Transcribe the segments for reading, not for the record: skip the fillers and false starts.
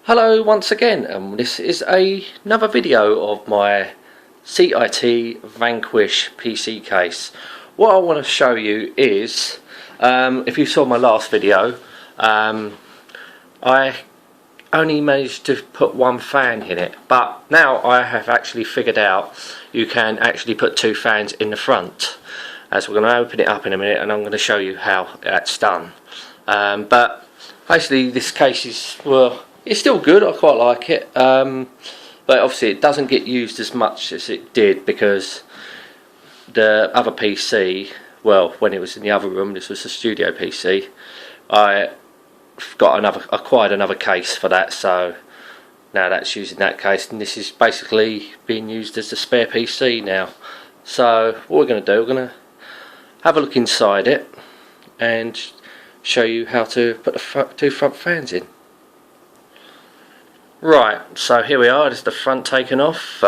Hello once again, and this is another video of my CIT Vanquish PC case. What I want to show you is, if you saw my last video, I only managed to put one fan in it, but now I have actually figured out you can actually put two fans in the front. So we're going to open it up in a minute and I'm going to show you how that's done. But basically this case is, well, it's still good, I quite like it, but obviously it doesn't get used as much as it did because the other PC, well, when it was in the other room, this was a studio PC, I acquired another case for that, so now that's using that case, and this is basically being used as the spare PC now. So what we're going to do, we're going to have a look inside it and show you how to put the two front fans in. Right, so here we are, this is the front taken off.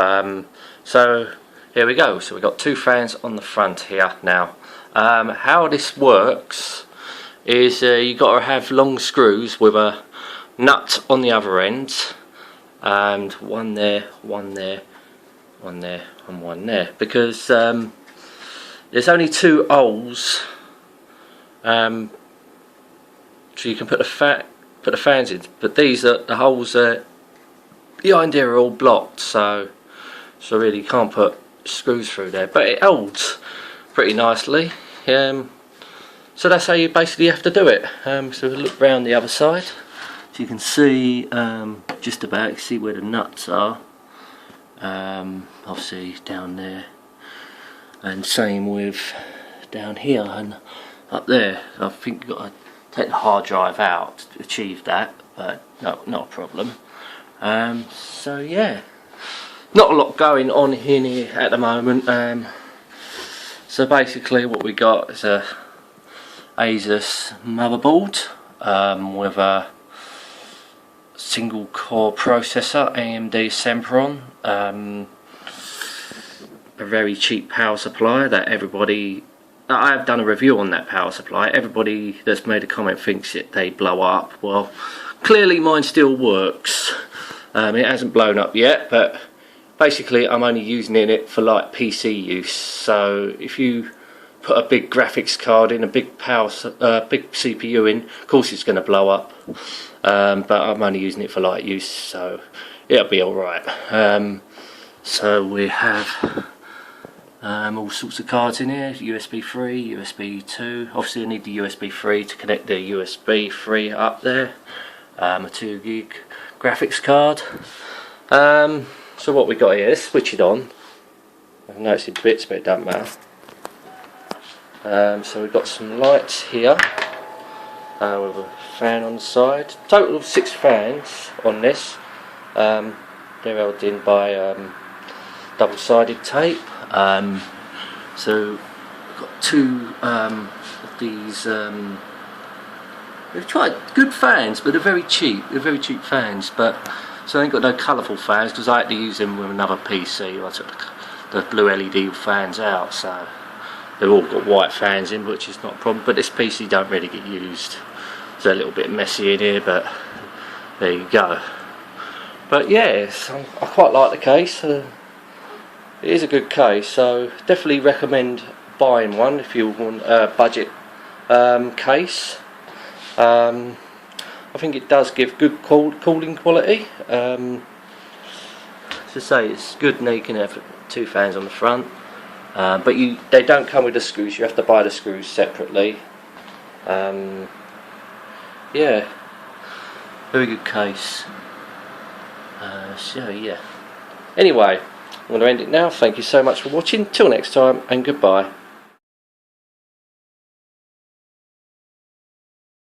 So here we go, so we've got two fans on the front here now. How this works is you've got to have long screws with a nut on the other end, and one there, one there, one there and one there, because there's only two holes, so you can put the fans in, but these are the holes behind here are all blocked, so really you can't put screws through there, but it holds pretty nicely. So that's how you basically have to do it. So we'll look round the other side, so you can see just about, see where the nuts are, obviously down there, and same with down here and up there. I think you've got to take the hard drive out to achieve that, but no, not a problem. So yeah, not a lot going on in here at the moment. So basically what we got is a Asus motherboard with a single core processor, AMD Sempron, a very cheap power supply that I have done a review on that power supply. Everybody that's made a comment thinks they blow up. Well, clearly mine still works. It hasn't blown up yet, but basically I'm only using it for like PC use. So if you put a big graphics card in, a big big CPU in, of course it's going to blow up. But I'm only using it for light use, so it'll be alright. So we have all sorts of cards in here, USB 3, USB 2, obviously I need the USB 3 to connect the USB 3 up there, a 2 gig graphics card. So what we got here, let's switch it on. I've noticed it bits but it doesn't matter. So we've got some lights here with a fan on the side, total of 6 fans on this. They're held in by double-sided tape. So we've got two of these. We've tried good fans, but they're very cheap. They're very cheap fans, but so I ain't got no colourful fans because I had to use them with another PC. I took the blue LED fans out, so they've all got white fans in, which is not a problem. But this PC don't really get used. It's a little bit messy in here, but there you go. But yeah, I quite like the case. It is a good case, so definitely recommend buying one if you want a budget case. I think it does give good cooling quality. To say it's good, now you can have two fans on the front, but they don't come with the screws. You have to buy the screws separately. Yeah, very good case. So yeah. Anyway, I'm going to end it now. Thank you so much for watching. Till next time, and goodbye.